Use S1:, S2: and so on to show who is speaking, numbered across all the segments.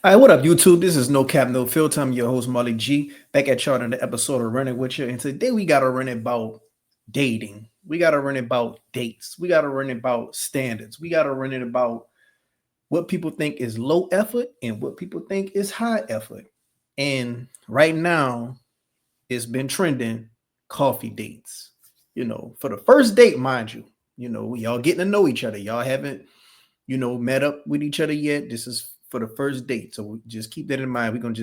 S1: All right, what up, YouTube? This is No Cap, No Filter. I'm your host, Molly G. Back at y'all in the episode of Running With You. And today we got to run about dating. We got to run about dates. We got to run about standards. We got to run it about what people think is low effort and what people think is high effort. And right now, it's been trending coffee dates. For the first date, mind you, y'all getting to know each other. Y'all haven't met up with each other yet. This is for the first date. So just keep that in mind. We're gonna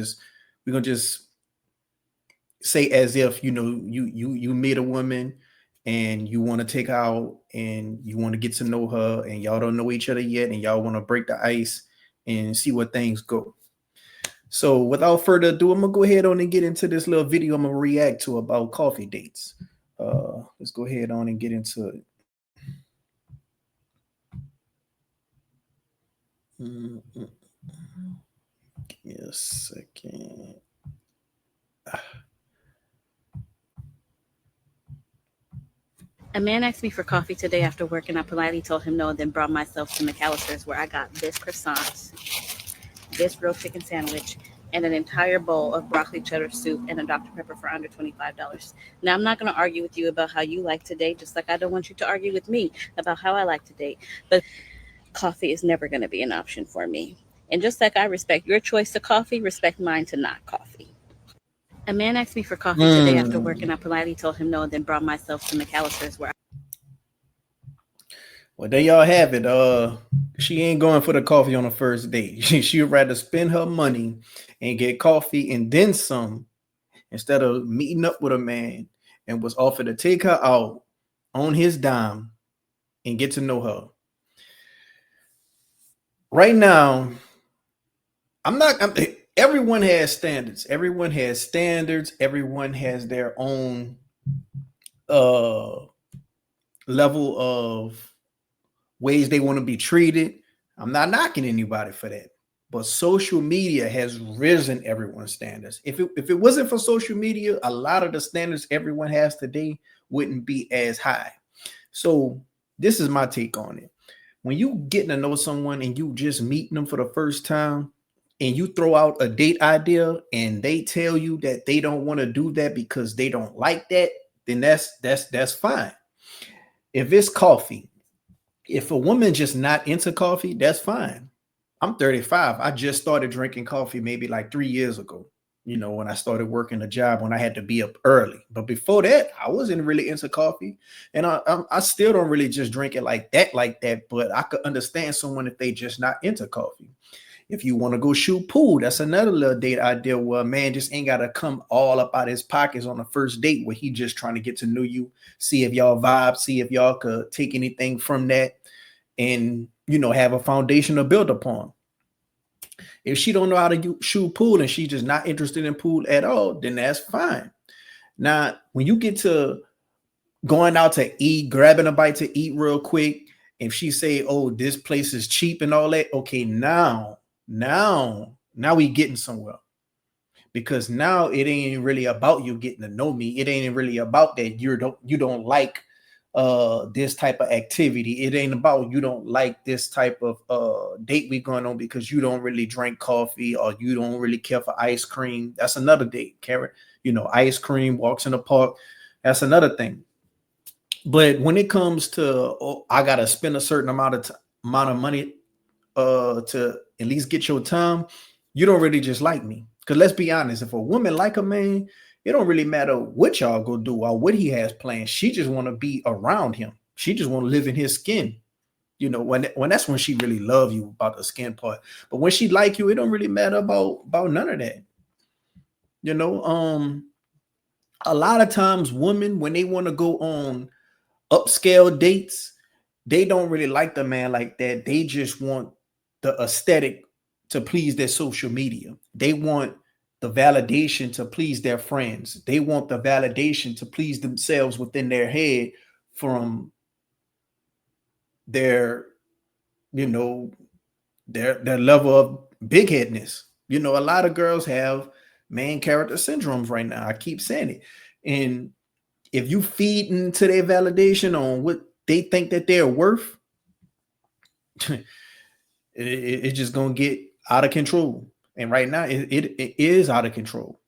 S1: just say as if you meet a woman and you want to take her out and you want to get to know her and y'all don't know each other yet and y'all want to break the ice and see where things go. So without further ado, I'm gonna go ahead on and get into this little video I'm gonna react to about coffee dates. Let's go ahead on and get into it. Mm-mm. Give me a second.
S2: A man asked me for coffee today after work, and I politely told him no, and then brought myself to McAllister's, where I got this croissant, this grilled chicken sandwich, and an entire bowl of broccoli cheddar soup and a Dr. Pepper for under $25. Now, I'm not going to argue with you about how you like to date, just like I don't want you to argue with me about how I like to date. But coffee is never going to be an option for me. And just like I respect your choice to coffee, respect mine to not coffee. A man asked me for coffee today after work, and I politely told him no, and then brought myself to McAllister's, where
S1: Well, there y'all have it. She ain't going for the coffee on the first date. She'd rather spend her money and get coffee and then some instead of meeting up with a man and was offered to take her out on his dime and get to know her. Right now, I'm not. Everyone has standards. Everyone has standards. Everyone has their own uh level of ways they want to be treated. I'm not knocking anybody for that. But social media has risen everyone's standards. If it wasn't for social media, a lot of the standards everyone has today wouldn't be as high. So this is my take on it. When you getting to know someone and you just meeting them for the first time and you throw out a date idea and they tell you that they don't want to do that because they don't like that, then that's fine. If it's coffee, if a woman just not into coffee, that's fine. I'm 35. I just started drinking coffee maybe like 3 years ago. When I started working a job when I had to be up early. But before that, I wasn't really into coffee, and I still don't really just drink it like that. But I could understand someone if they just not into coffee. If you want to go shoot pool, that's another little date idea where a man just ain't got to come all up out his pockets on the first date where he just trying to get to know you, see if y'all vibe, see if y'all could take anything from that and have a foundation to build upon. If she don't know how to shoot pool and she's just not interested in pool at all, then that's fine. Now, when you get to going out to eat, grabbing a bite to eat real quick, if she say, "Oh, this place is cheap" and all that, okay, now we getting somewhere because now it ain't really about you getting to know me. It ain't really about that you don't like this type of activity. It ain't about you don't like this type of date we going on because you don't really drink coffee or you don't really care for ice cream. That's another date, Karen. Ice cream, walks in the park. That's another thing. But when it comes to I gotta spend a certain amount of money to at least get your time, you don't really just like me. Because let's be honest, if a woman like a man, it don't really matter what y'all go do or what he has planned. She just want to be around him. She just want to live in his skin. When that's when she really love you about the skin part. But when she like you, it don't really matter about none of that. You know, a lot of times women when they want to go on upscale dates, they don't really like the man like that. They just want the aesthetic to please their social media. They want the validation to please their friends. They want the validation to please themselves within their head from their, you know, their level of big headedness. A lot of girls have main character syndromes right now. I keep saying it. And if you feed into their validation on what they think that they're worth, it's just gonna get out of control. And right now, it is out of control.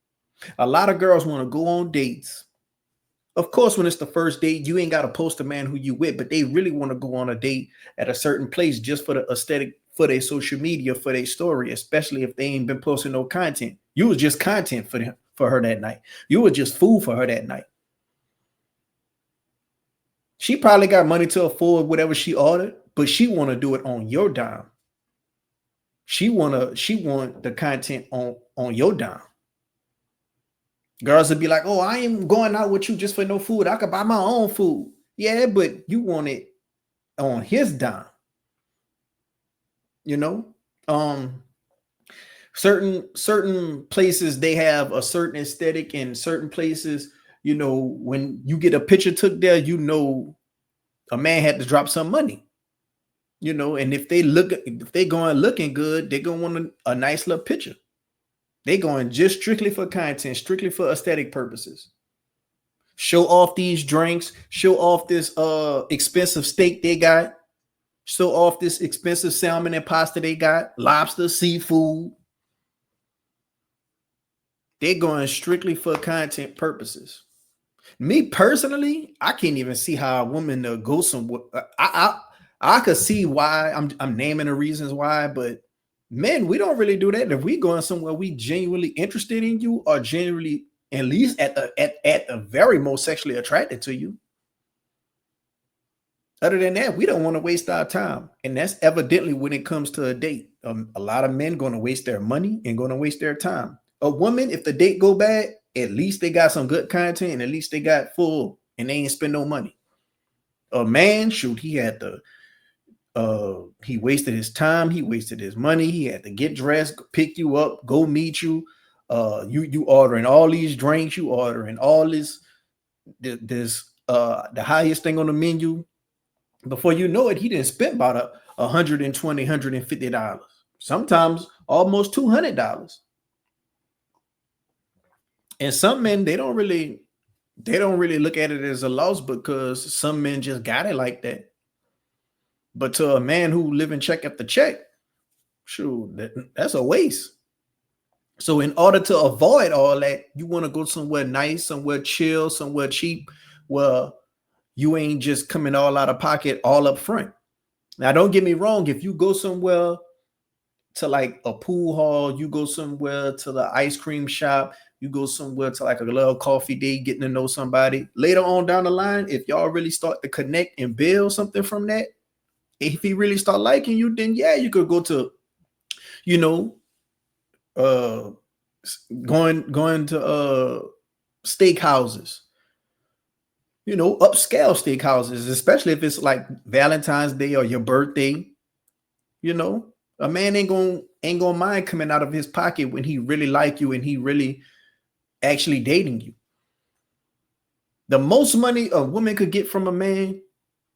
S1: A lot of girls want to go on dates. Of course, when it's the first date, you ain't got to post a man who you with, but they really want to go on a date at a certain place just for the aesthetic, for their social media, for their story, especially if they ain't been posting no content. You was just content for them, for her that night. You were just food for her that night. She probably got money to afford whatever she ordered, but she want to do it on your dime. She want the content on your dime. Girls would be like, oh, I ain't going out with you just for no food. I could buy my own food. Yeah, but you want it on his dime. You know? Certain places, they have a certain aesthetic, and certain places, you know, when you get a picture took there, you know, a man had to drop some money. You know, and if they going looking good, they're gonna want a nice little picture. They going just strictly for content, strictly for aesthetic purposes. Show off these drinks, show off this expensive steak they got, show off this expensive salmon and pasta they got, lobster, seafood. They're going strictly for content purposes. Me personally, I can't even see how a woman to go somewhere. I could see why. I'm naming the reasons why, but men, we don't really do that. If we going somewhere we genuinely interested in you, or genuinely, at least at the very most, sexually attracted to you. Other than that, we don't want to waste our time. And that's evidently when it comes to a date. A lot of men going to waste their money and going to waste their time. A woman, if the date go bad, at least they got some good content, and at least they got full, and they ain't spend no money. A man, shoot, he had to he wasted his time, he wasted his money, he had to get dressed, pick you up, go meet you. You ordering all these drinks, you ordering all this the highest thing on the menu. Before you know it, he didn't spend about $120, $150. Sometimes almost $200. And some men, they don't really look at it as a loss, because some men just got it like that. But to a man who live in check after check, shoot, that's a waste. So in order to avoid all that, you want to go somewhere nice, somewhere chill, somewhere cheap, where you ain't just coming all out of pocket all up front. Now, don't get me wrong. If you go somewhere to like a pool hall, you go somewhere to the ice cream shop, you go somewhere to like a little coffee date, getting to know somebody, later on down the line, if y'all really start to connect and build something from that, if he really start liking you, then yeah, you could go to, you know, going to steakhouses, you know, upscale steakhouses, especially if it's like Valentine's Day or your birthday. You know, a man ain't gonna mind coming out of his pocket when he really like you and he really actually dating you. The most money a woman could get from a man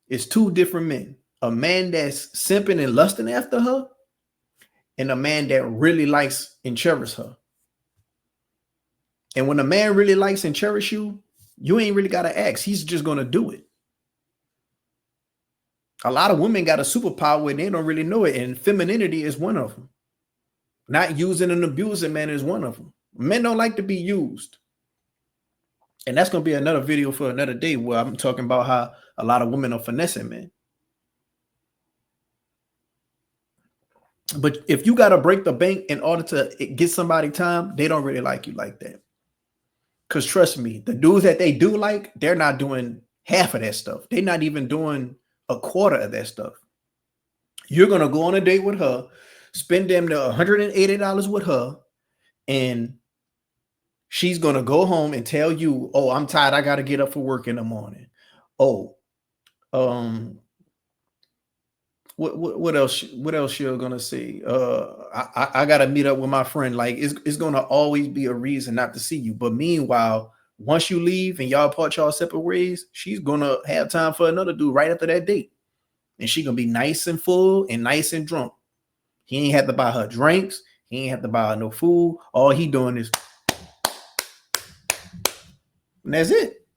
S1: is two different men: a man that's simping and lusting after her, and a man that really likes and cherishes her. And when a man really likes and cherishes you, you ain't really got to ask. He's just going to do it. A lot of women got a superpower and they don't really know it. And femininity is one of them. Not using and abusing men is one of them. Men don't like to be used. And that's going to be another video for another day, where I'm talking about how a lot of women are finessing men. But if you got to break the bank in order to get somebody time, they don't really like you like that. Because trust me, the dudes that they do like, they're not doing half of that stuff. They're not even doing a quarter of that stuff. You're going to go on a date with her, spend them the $180 with her, and she's going to go home and tell you, oh, I'm tired, I got to get up for work in the morning. Oh, what else you're gonna say? I gotta meet up with my friend. Like, it's gonna always be a reason not to see you. But meanwhile, once you leave and y'all part y'all separate ways, she's gonna have time for another dude right after that date. And she gonna be nice and full and nice and drunk. He ain't have to buy her drinks, he ain't have to buy her no food. All he doing is, and that's it.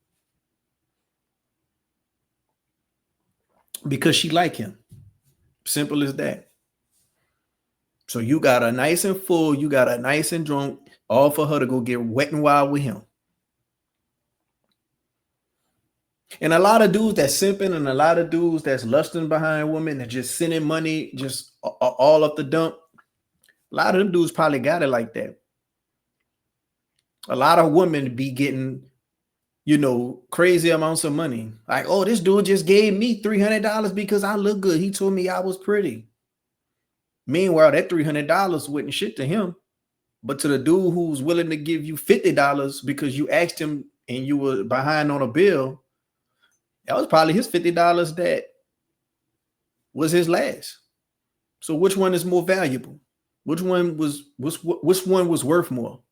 S1: Because she like him. Simple as that. So you got a nice and full, you got a nice and drunk, all for her to go get wet and wild with him. And a lot of dudes that's simping and a lot of dudes that's lusting behind women and just sending money just all up the dump. A lot of them dudes probably got it like that. A lot of women be getting, crazy amounts of money. Like, oh, this dude just gave me $300 because I look good. He told me I was pretty. Meanwhile, that $300 wasn't shit to him. But to the dude who's willing to give you $50 because you asked him and you were behind on a bill, that was probably his $50 that was his last. So which one is more valuable? Which one was worth more?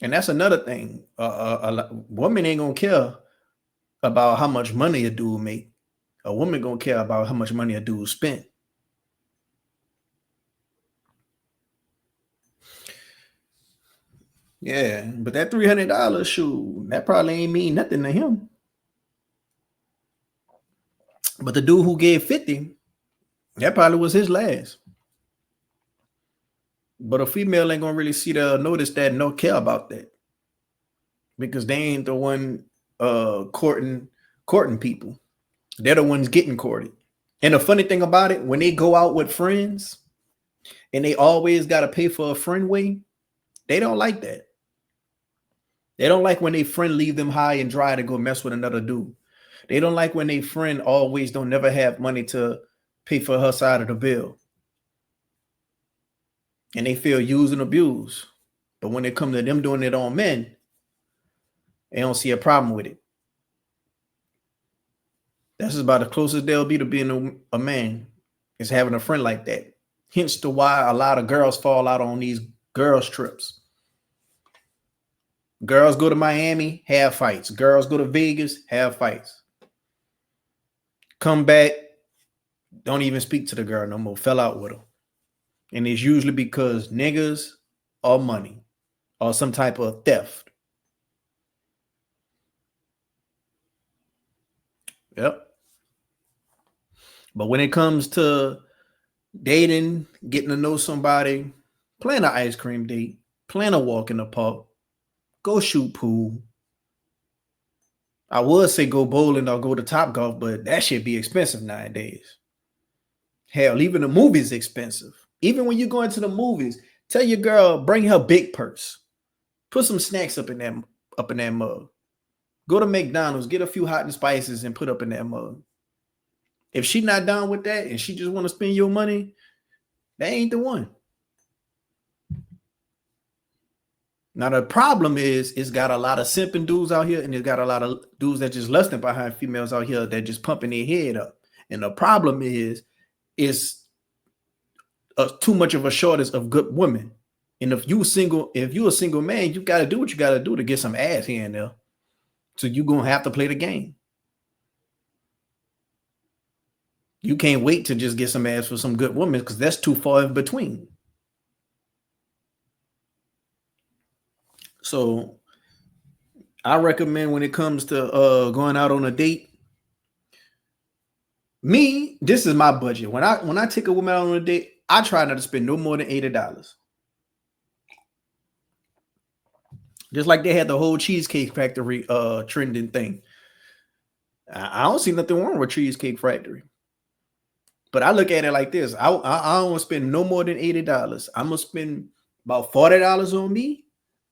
S1: And that's another thing. A woman ain't gonna care about how much money a dude make. A woman gonna care about how much money a dude spent. Yeah, but that $300 shoe, that probably ain't mean nothing to him. But the dude who gave 50, that probably was his last. But a female ain't gonna really see that, notice that, no care about that, because they ain't the one courting people. They're the ones getting courted. And the funny thing about it, when they go out with friends and they always got to pay for a friend way, they don't like that. They don't like when they friend leave them high and dry to go mess with another dude. They don't like when they friend always don't never have money to pay for her side of the bill. And they feel used and abused. But when it comes to them doing it on men, they don't see a problem with it. That's about the closest they'll be to being a man, is having a friend like that. Hence to why a lot of girls fall out on these girls trips. Girls go to Miami, have fights. Girls go to Vegas, have fights. Come back, don't even speak to the girl no more. Fell out with her. And it's usually because niggas or money or some type of theft. Yep. But when it comes to dating, getting to know somebody, plan an ice cream date, plan a walk in the park, go shoot pool. I would say go bowling or go to Topgolf, but that should be expensive nowadays. Hell, even the movies expensive. Even when you go into the movies, tell your girl, bring her big purse. Put some snacks up in that mug. Go to McDonald's, get a few hot and spices and put up in that mug. If she not down with that and she just want to spend your money, that ain't the one. Now the problem is, it's got a lot of simping dudes out here, and it's got a lot of dudes that just lusting behind females out here that just pumping their head up. And the problem is too much of a shortage of good women. And if you're a single man, you got to do what you got to do to get some ass here and there. So you're gonna have to play the game. You can't wait to just get some ass for some good women, because that's too far in between. So I recommend, when it comes to going out on a date, this is my budget. When I take a woman out on a date, I try not to spend no more than $80. Just like they had the whole Cheesecake Factory trending thing. I don't see nothing wrong with Cheesecake Factory. But I look at it like this. I don't want to spend no more than $80. I'm going to spend about $40 on me.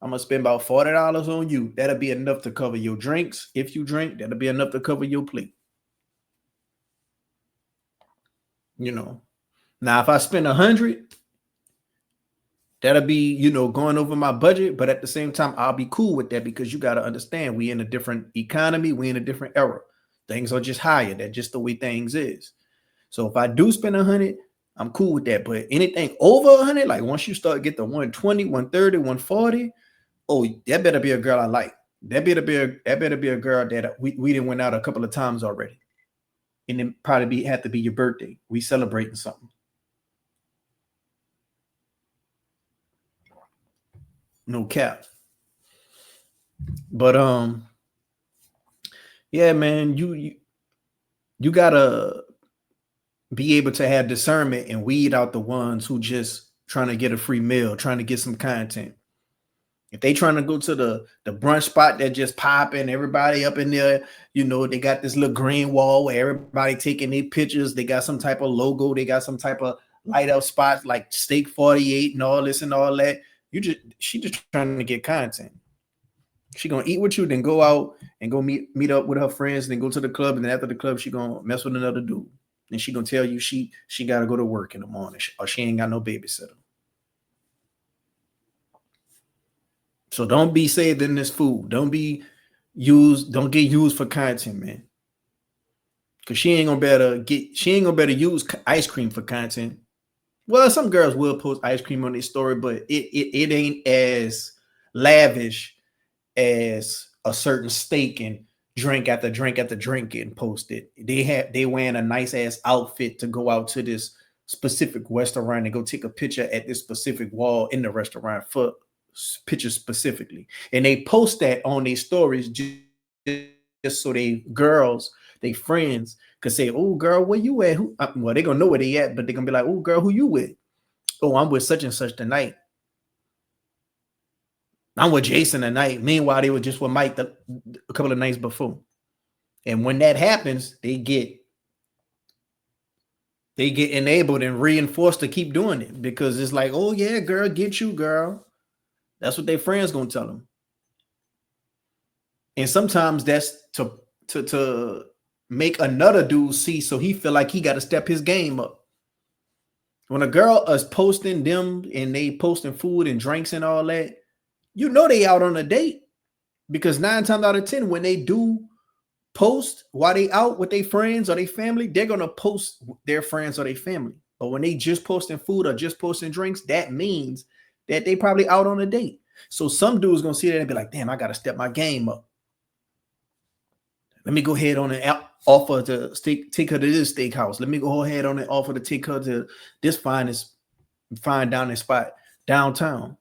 S1: I'm going to spend about $40 on you. That'll be enough to cover your drinks. If you drink, that'll be enough to cover your plate. Now if I spend $100, that'll be, going over my budget. But at the same time, I'll be cool with that, because you got to understand, we in a different economy. We in a different era. Things are just higher. That's just the way things is. So if I do spend $100, I'm cool with that. But anything over $100, like once you start get the 120, 130, 140, oh, that better be a girl I like. That better be a girl that we done went out a couple of times already. And then probably have to be your birthday. We celebrating something. No cap. But yeah, man, you gotta be able to have discernment and weed out the ones who just trying to get a free meal, trying to get some content. If they trying to go to the brunch spot that just popping, everybody up in there, they got this little green wall where everybody taking their pictures. They got some type of logo. They got some type of light up spots like Steak 48 and all this and all that. She just trying to get content. She gonna eat with you, then go out and go meet up with her friends, then go to the club, and then after the club, she gonna mess with another dude. And she gonna tell you she gotta go to work in the morning, or she ain't got no babysitter. So don't be saved in this food. Don't get used for content, man. Cause she ain't gonna better use ice cream for content. Well, some girls will post ice cream on their story, but it ain't as lavish as a certain steak and drink after drink after drink getting posted. They wearing a nice ass outfit to go out to this specific restaurant and go take a picture at this specific wall in the restaurant for pictures specifically, and they post that on their stories just so they friends could say, "Oh, girl, where you at?" Well, they gonna know where they at, but they gonna be like, "Oh, girl, who you with?" "Oh, I'm with such and such tonight. I'm with Jason tonight." Meanwhile, they were just with Mike a couple of nights before. And when that happens, they get enabled and reinforced to keep doing it, because it's like, "Oh yeah, girl, get you, girl." That's what their friends gonna tell them. And sometimes that's to make another dude see, so he feel like he got to step his game up. When a girl is posting them and they posting food and drinks and all that, they out on a date, because 9 times out of 10, when they do post while they out with their friends or their family, they're gonna post their friends or their family. But when they just posting food or just posting drinks, that means that they probably out on a date. So some dudes gonna see that and be like, "Damn, I gotta step my game up. Let me go ahead on and offer to take her to this steakhouse. Let me go ahead on and offer to take her to this fine dining spot downtown.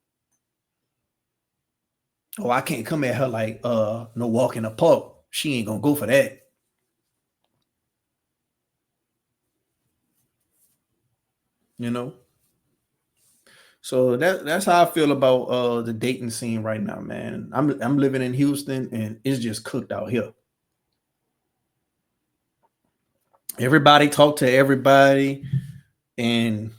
S1: Oh, I can't come at her like no walk in the park. She ain't gonna go for that." So that's how I feel about the dating scene right now, man. I'm living in Houston and it's just cooked out here. Everybody talk to everybody, and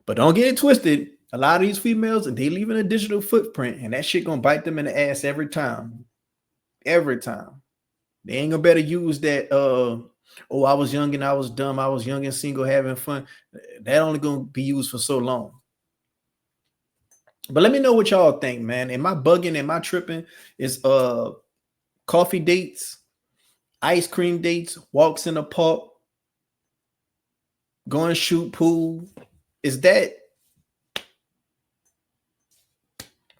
S1: but don't get it twisted. A lot of these females, they leaving a digital footprint, and that shit gonna bite them in the ass every time. Every time. They ain't gonna better use that. Oh, I was young and I was dumb. I was young and single, having fun. That only gonna be used for so long. But let me know what y'all think, man. Am I bugging? Am I tripping? Is coffee dates, ice cream dates, walks in the park, going shoot pool, is that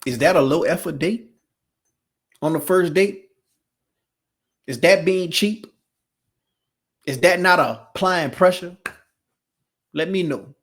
S1: a low effort date on the first date? Is that being cheap? Is that not applying pressure? Let me know.